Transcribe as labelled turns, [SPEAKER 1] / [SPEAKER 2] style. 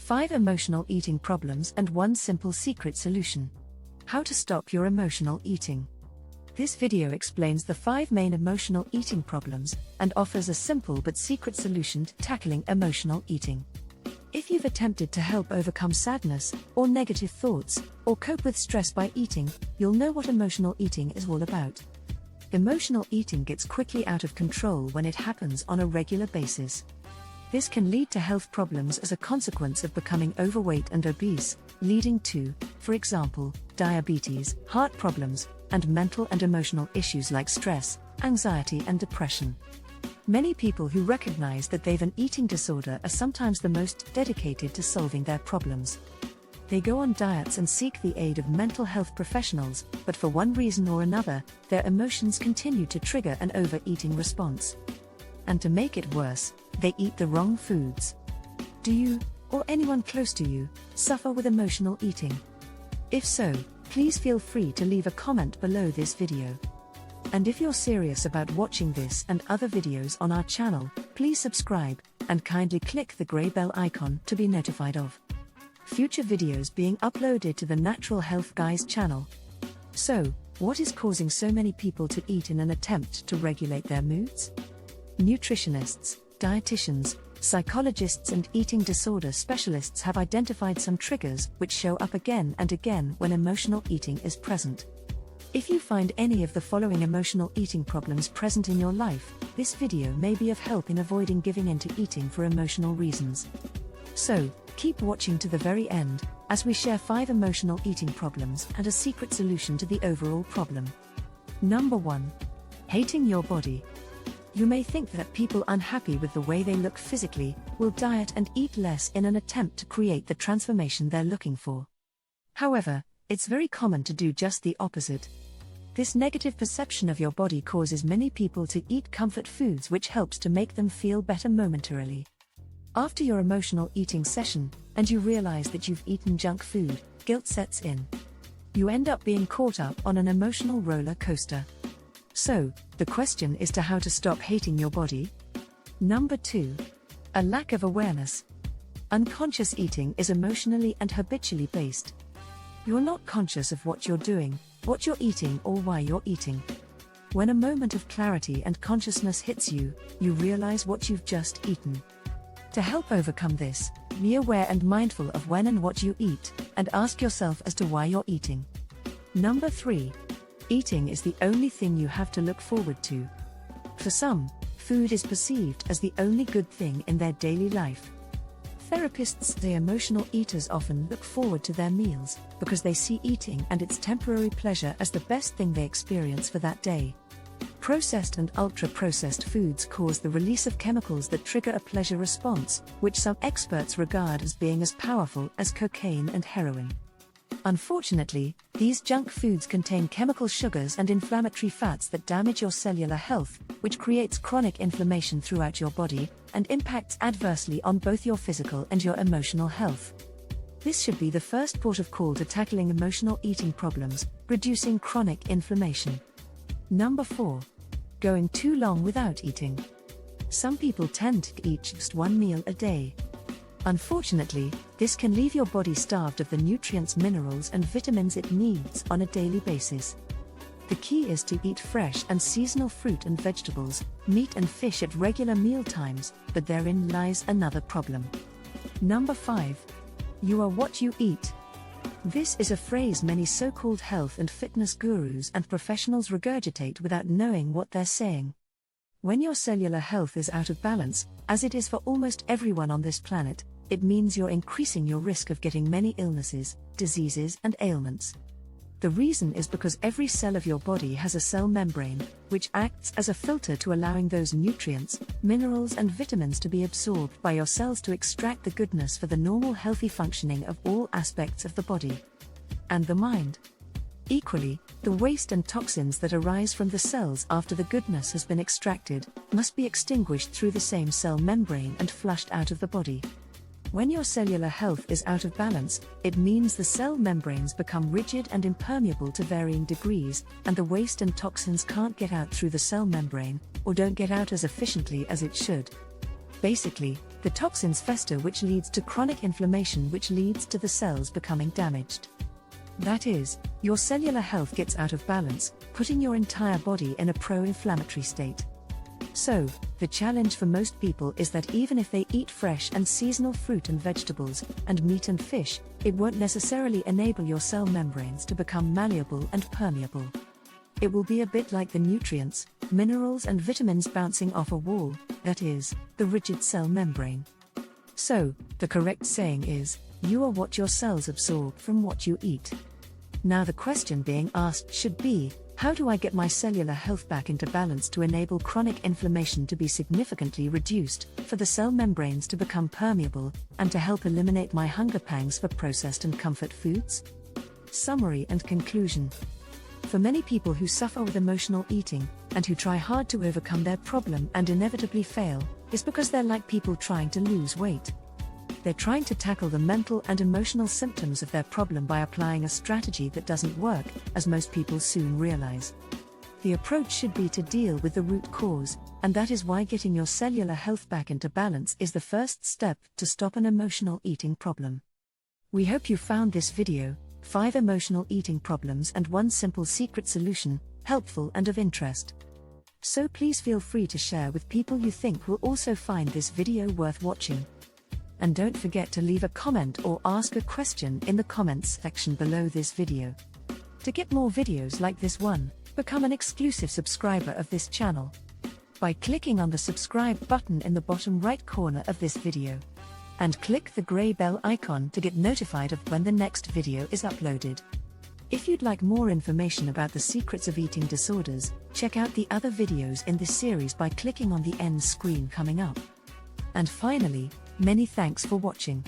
[SPEAKER 1] 5 emotional eating problems and 1 simple secret solution. How to stop your emotional eating. This video explains the 5 main emotional eating problems and offers a simple but secret solution to tackling emotional eating. If you've attempted to help overcome sadness, or negative thoughts, or cope with stress by eating, you'll know what emotional eating is all about. Emotional eating gets quickly out of control when it happens on a regular basis. This can lead to health problems as a consequence of becoming overweight and obese, leading to, for example, diabetes, heart problems, and mental and emotional issues like stress, anxiety, and depression. Many people who recognize that they've an eating disorder are sometimes the most dedicated to solving their problems. They go on diets and seek the aid of mental health professionals, but for one reason or another, their emotions continue to trigger an overeating response. And to make it worse, they eat the wrong foods. Do you, or anyone close to you, suffer with emotional eating? If so, please feel free to leave a comment below this video. And if you're serious about watching this and other videos on our channel, please subscribe, and kindly click the grey bell icon to be notified of future videos being uploaded to the Natural Health Guys channel. So, what is causing so many people to eat in an attempt to regulate their moods? Nutritionists, dietitians, psychologists and eating disorder specialists have identified some triggers which show up again and again when emotional eating is present. If you find any of the following emotional eating problems present in your life, this video may be of help in avoiding giving in to eating for emotional reasons. So, keep watching to the very end, as we share 5 emotional eating problems and a secret solution to the overall problem. Number 1. Hating your body. You may think that people unhappy with the way they look physically will diet and eat less in an attempt to create the transformation they're looking for. However, it's very common to do just the opposite. This negative perception of your body causes many people to eat comfort foods, which helps to make them feel better momentarily. After your emotional eating session, and you realize that you've eaten junk food, guilt sets in. You end up being caught up on an emotional roller coaster. So, the question is to how to stop hating your body. Number 2. A lack of awareness. Unconscious eating is emotionally and habitually based. You're not conscious of what you're doing, what you're eating, or why you're eating. When a moment of clarity and consciousness hits you, you realize what you've just eaten. To help overcome this, be aware and mindful of when and what you eat, and ask yourself as to why you're eating. Number 3. Eating is the only thing you have to look forward to. For some, food is perceived as the only good thing in their daily life. Therapists say emotional eaters often look forward to their meals because they see eating and its temporary pleasure as the best thing they experience for that day. Processed and ultra-processed foods cause the release of chemicals that trigger a pleasure response, which some experts regard as being as powerful as cocaine and heroin. Unfortunately, these junk foods contain chemical sugars and inflammatory fats that damage your cellular health, which creates chronic inflammation throughout your body and impacts adversely on both your physical and your emotional health. This should be the first port of call to tackling emotional eating problems, reducing chronic inflammation. Number 4. Going too long without eating. Some people tend to eat just 1 meal a day. Unfortunately, this can leave your body starved of the nutrients, minerals, and vitamins it needs on a daily basis. The key is to eat fresh and seasonal fruit and vegetables, meat and fish at regular meal times, but therein lies another problem. Number 5. You are what you eat. This is a phrase many so-called health and fitness gurus and professionals regurgitate without knowing what they're saying. When your cellular health is out of balance, as it is for almost everyone on this planet, it means you're increasing your risk of getting many illnesses, diseases, and ailments. The reason is because every cell of your body has a cell membrane, which acts as a filter to allowing those nutrients, minerals, and vitamins to be absorbed by your cells to extract the goodness for the normal healthy functioning of all aspects of the body and the mind. Equally, the waste and toxins that arise from the cells after the goodness has been extracted must be extinguished through the same cell membrane and flushed out of the body. When your cellular health is out of balance, it means the cell membranes become rigid and impermeable to varying degrees, and the waste and toxins can't get out through the cell membrane, or don't get out as efficiently as it should. Basically, The toxins fester, which leads to chronic inflammation, which leads to the cells becoming damaged. That is, your cellular health gets out of balance, putting your entire body in a pro-inflammatory state. So, the challenge for most people is that even if they eat fresh and seasonal fruit and vegetables, and meat and fish, it won't necessarily enable your cell membranes to become malleable and permeable. It will be a bit like the nutrients, minerals and vitamins bouncing off a wall, that is, the rigid cell membrane. So, the correct saying is, you are what your cells absorb from what you eat. Now the question being asked should be, how do I get my cellular health back into balance to enable chronic inflammation to be significantly reduced, for the cell membranes to become permeable, and to help eliminate my hunger pangs for processed and comfort foods? Summary and conclusion. For many people who suffer with emotional eating, and who try hard to overcome their problem and inevitably fail, is because they're like people trying to lose weight. They're trying to tackle the mental and emotional symptoms of their problem by applying a strategy that doesn't work, as most people soon realize. The approach should be to deal with the root cause, and that is why getting your cellular health back into balance is the first step to stop an emotional eating problem. We hope you found this video, 5 emotional eating problems and 1 simple secret solution, helpful and of interest. So please feel free to share with people you think will also find this video worth watching. And don't forget to leave a comment or ask a question in the comments section below this video. To get more videos like this one, become an exclusive subscriber of this channel by clicking on the subscribe button in the bottom right corner of this video. And click the grey bell icon to get notified of when the next video is uploaded. If you'd like more information about the secrets of eating disorders, check out the other videos in this series by clicking on the end screen coming up. And finally, many thanks for watching.